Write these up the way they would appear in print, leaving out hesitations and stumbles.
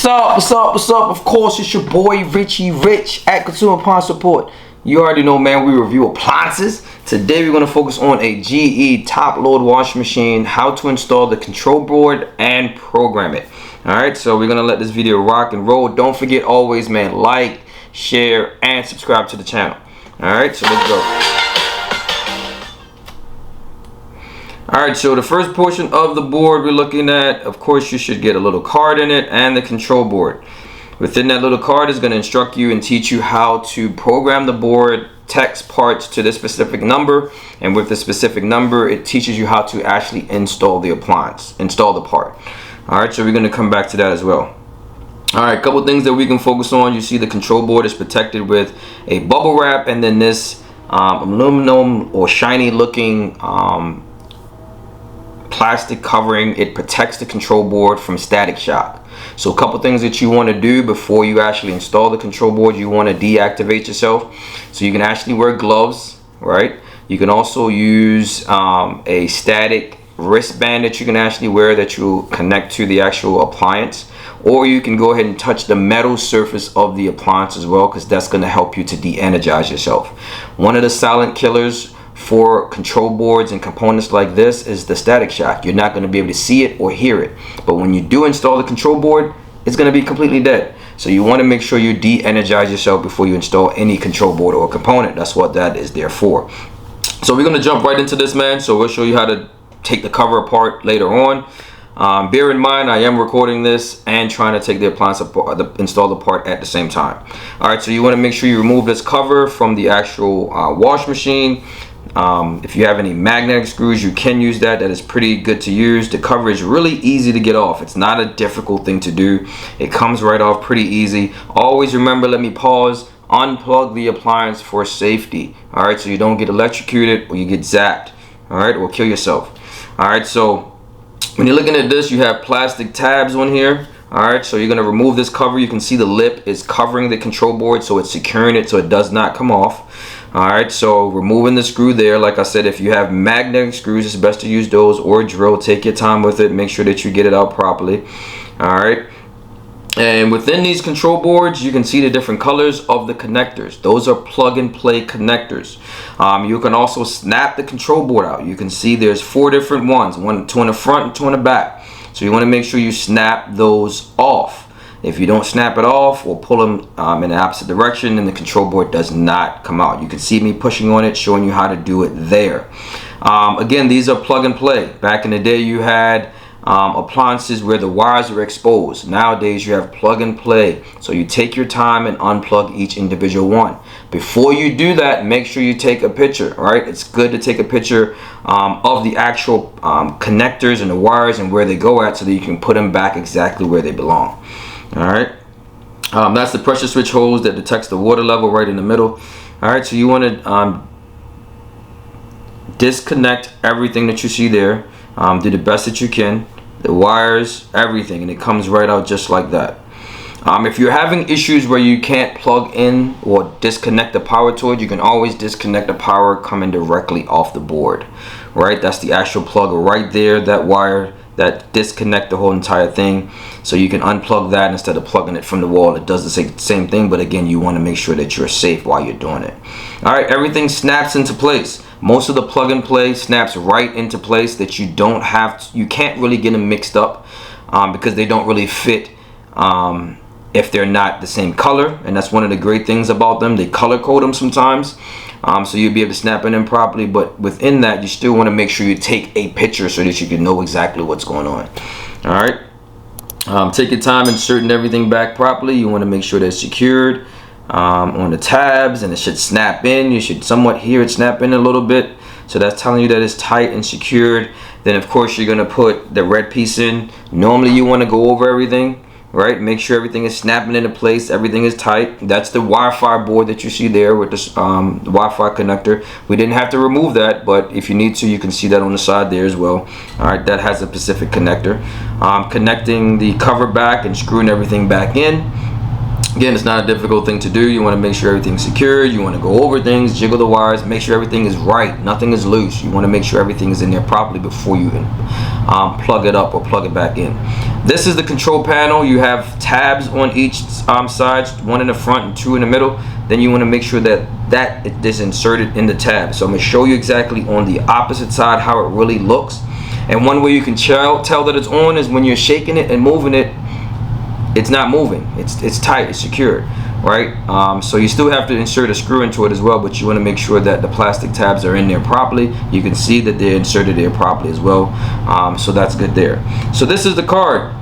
What's up? Of course, it's your boy Richie Rich at Consumer Appliance Support. You already know, man, we review appliances. Today we're going to focus on a GE top load washing machine, how to install the control board and program it. Alright, so we're going to let this video rock and roll. Don't forget always, man, like, share, and subscribe to the channel. Alright, so let's go. Alright, so the first portion of the board we're looking at, of course, you should get a little card in it and the control board. Within that little card is going to instruct you and teach you how to program the board, text parts to this specific number, and with the specific number it teaches you how to actually install the appliance, install the part. Alright, so we're going to come back to that as well. Alright, a couple things that we can focus on. You see the control board is protected with a bubble wrap, and then this aluminum or shiny looking plastic covering. It protects the control board from static shock. So a couple things that you want to do before you actually install the control board: you want to deactivate yourself. So you can actually wear gloves, right? You can also use a static wristband that you can actually wear that you connect to the actual appliance, or you can go ahead and touch the metal surface of the appliance as well, because that's going to help you to de-energize yourself. One of the silent killers for control boards and components like this is the static shock. You're not going to be able to see it or hear it, but when you do install the control board, it's going to be completely dead. So you want to make sure you de-energize yourself before you install any control board or component. That's what that is there for. So we're going to jump right into this, man. So we'll show you how to take the cover apart later on. Bear in mind, I am recording this and trying to take the appliance apart, install the part at the same time. Alright, so you want to make sure you remove this cover from the actual wash machine. If you have any magnetic screws, you can use that. That is pretty good to use. The cover is really easy to get off. It's not a difficult thing to do. It comes right off pretty easy. Always remember, let me pause, unplug the appliance for safety. Alright, so you don't get electrocuted or you get zapped, alright, or kill yourself. Alright, so when you're looking at this, you have plastic tabs on here. Alright, so you're going to remove this cover. You can see the lip is covering the control board, so it's securing it so it does not come off. Alright, so removing the screw there. Like I said, if you have magnetic screws, it's best to use those, or a drill. Take your time with it. Make sure that you get it out properly. Alright, and within these control boards, you can see the different colors of the connectors. Those are plug and play connectors. You can also snap the control board out. You can see there's 4 different ones, two in the front and 2 in the back. So you want to make sure you snap those off. If you don't snap it off or pull them in the opposite direction, then the control board does not come out. You can see me pushing on it, showing you how to do it there. Again, these are plug and play. Back in the day, you had appliances where the wires were exposed. Nowadays, you have plug and play. So you take your time and unplug each individual one. Before you do that, make sure you take a picture. All right, it's good to take a picture of the actual connectors and the wires and where they go at, so that you can put them back exactly where they belong. Alright, that's the pressure switch hose that detects the water level right in the middle. Alright, so you want to disconnect everything that you see there. Do the best that you can. The wires, everything, and it comes right out just like that. If you're having issues where you can't plug in or disconnect the power to it, you can always disconnect the power coming directly off the board. Right, that's the actual plug right there, that wire that disconnect the whole entire thing. So you can unplug that instead of plugging it from the wall. It does the same thing, but again, you want to make sure that you're safe while you're doing it. Alright, everything snaps into place. Most of the plug and play snaps right into place, that you don't have to, you can't really get them mixed up because they don't really fit if they're not the same color. And that's one of the great things about them. They color code them sometimes, so you'll be able to snap it in properly, but within that, you still want to make sure you take a picture so that you can know exactly what's going on. Alright, take your time inserting everything back properly. You want to make sure that it's secured on the tabs, and it should snap in. You should somewhat hear it snap in a little bit, so that's telling you that it's tight and secured. Then of course you're going to put the red piece in. Normally you want to go over everything, right? Make sure everything is snapping into place, everything is tight. That's the Wi-Fi board that you see there with this the Wi-Fi connector. We didn't have to remove that, but if you need to, you can see that on the side there as well. Alright, that has a specific connector. Connecting the cover back and screwing everything back in. Again, it's not a difficult thing to do. You want to make sure everything's secured. You want to go over things, jiggle the wires, make sure everything is right, nothing is loose. You want to make sure everything is in there properly before you plug it up or plug it back in. This is the control panel. You have tabs on each side, one in the front and two in the middle. Then you want to make sure that that is inserted in the tab. So I'm going to show you exactly on the opposite side how it really looks. And one way you can tell that it's on is when you're shaking it and moving it, it's not moving. It's tight, it's secured, right? So you still have to insert a screw into it as well, but you want to make sure that the plastic tabs are in there properly. You can see that they're inserted there properly as well. So that's good there. So this is the card.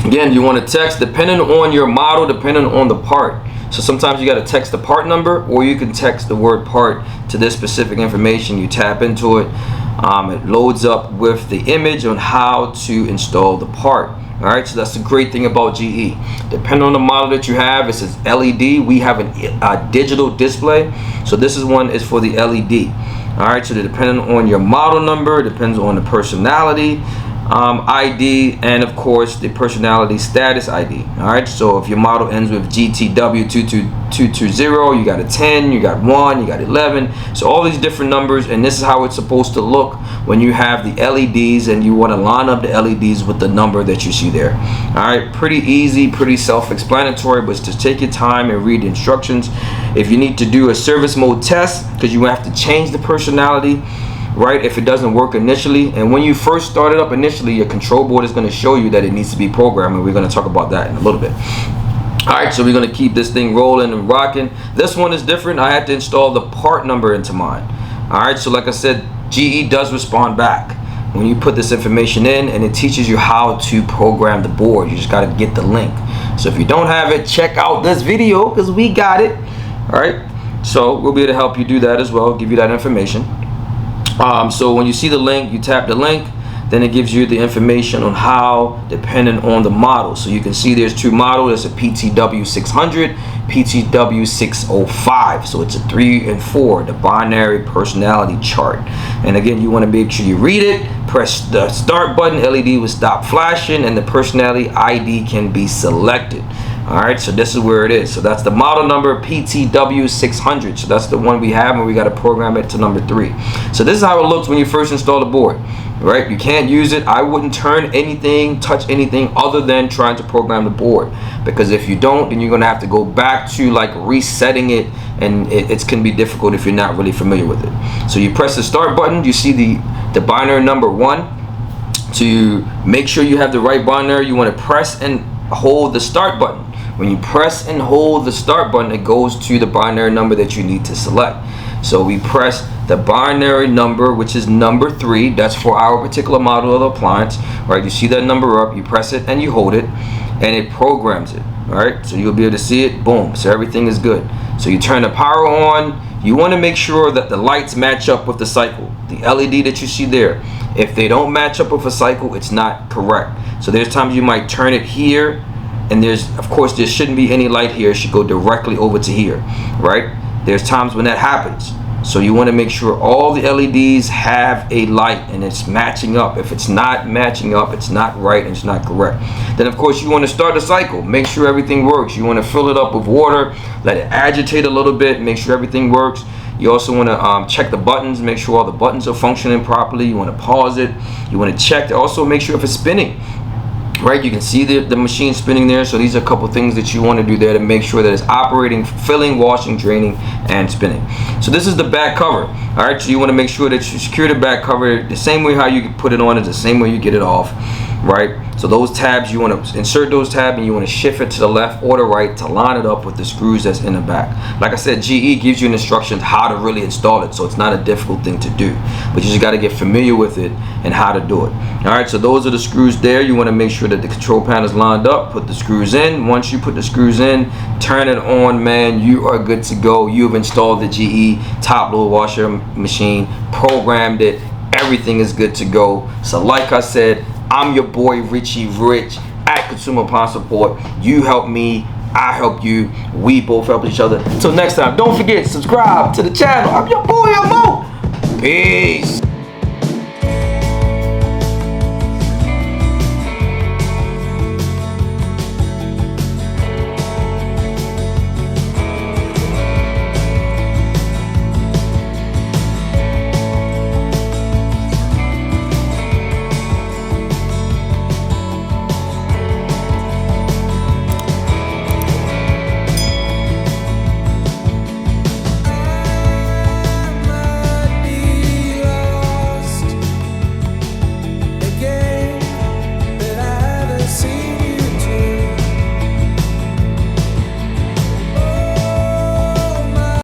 Again, you want to text depending on your model, depending on the part. So sometimes you got to text the part number, or you can text the word part to this specific information. You tap into it. It loads up with the image on how to install the part. Alright, so that's the great thing about GE. Depending on the model that you have, it says LED. We have a digital display. So this one is for the LED. Alright, so depending on your model number, depends on the personality ID, and of course the personality status ID. Alright, so if your model ends with GTW22220, you got a 10, you got 1, you got 11. So all these different numbers, and this is how it's supposed to look when you have the LEDs and you want to line up the LEDs with the number that you see there. Alright, pretty easy, pretty self-explanatory, but just take your time and read the instructions. If you need to do a service mode test, because you have to change the personality, right, if it doesn't work initially, and when you first start it up initially, your control board is going to show you that it needs to be programmed, and we're going to talk about that in a little bit. Alright, so we're going to keep this thing rolling and rocking. This one is different. I had to install the part number into mine. Alright, so like I said, GE does respond back when you put this information in, and it teaches you how to program the board. You just got to get the link. So if you don't have it, check out this video because we got it. Alright, so we'll be able to help you do that as well, give you that information. So when you see the link, you tap the link, then it gives you the information on how, depending on the model. So you can see there's two models. There's a PTW600, PTW605. So it's a 3 and 4, the binary personality chart. And again, you want to make sure you read it, press the start button, LED will stop flashing, and the personality ID can be selected. Alright, so this is where it is. So that's the model number, PTW600. So that's the one we have, and we got to program it to number 3. So this is how it looks when you first install the board. Right, you can't use it. I wouldn't turn anything, touch anything other than trying to program the board, because if you don't, then you're gonna have to go back to like resetting it, and it can be difficult if you're not really familiar with it. So you press the start button, you see the binary number 1. To make sure you have the right binary, you want to press and hold the start button. When you press and hold the start button, it goes to the binary number that you need to select. So we press the binary number, which is number 3. That's for our particular model of the appliance. Right, you see that number up, you press it and you hold it, and it programs it. All right, so you'll be able to see it. Boom, so everything is good. So you turn the power on. You want to make sure that the lights match up with the cycle. The LED that you see there, if they don't match up with a cycle, it's not correct. So there's times you might turn it here, and of course there shouldn't be any light here. It should go directly over to here, right? There's times when that happens. So you want to make sure all the LEDs have a light and it's matching up. If it's not matching up, it's not right and it's not correct. Then of course you want to start the cycle. Make sure everything works. You want to fill it up with water, let it agitate a little bit, make sure everything works. You also want to check the buttons, make sure all the buttons are functioning properly. You want to pause it. You want to check to also make sure if it's spinning. Right, you can see the machine spinning there. So these are a couple things that you want to do there to make sure that it's operating, filling, washing, draining, and spinning. So this is the back cover. All right, so you want to make sure that you secure the back cover the same way how you put it on is the same way you get it off. Right, so those tabs, you want to insert those tabs and you want to shift it to the left or the right to line it up with the screws that's in the back. Like I said, GE gives you an instruction how to really install it, so it's not a difficult thing to do, but you just got to get familiar with it and how to do it. All right, so those are the screws there. You want to make sure that the control panel is lined up, put the screws in. Once you put the screws in, turn it on, man, you are good to go. You've installed the GE top load washer machine, programmed it, everything is good to go. So like I said, I'm your boy Richie Rich at Consumer Appliance Support. You help me, I help you, we both help each other. Until next time, don't forget, subscribe to the channel. I'm your boy, Mo. Peace.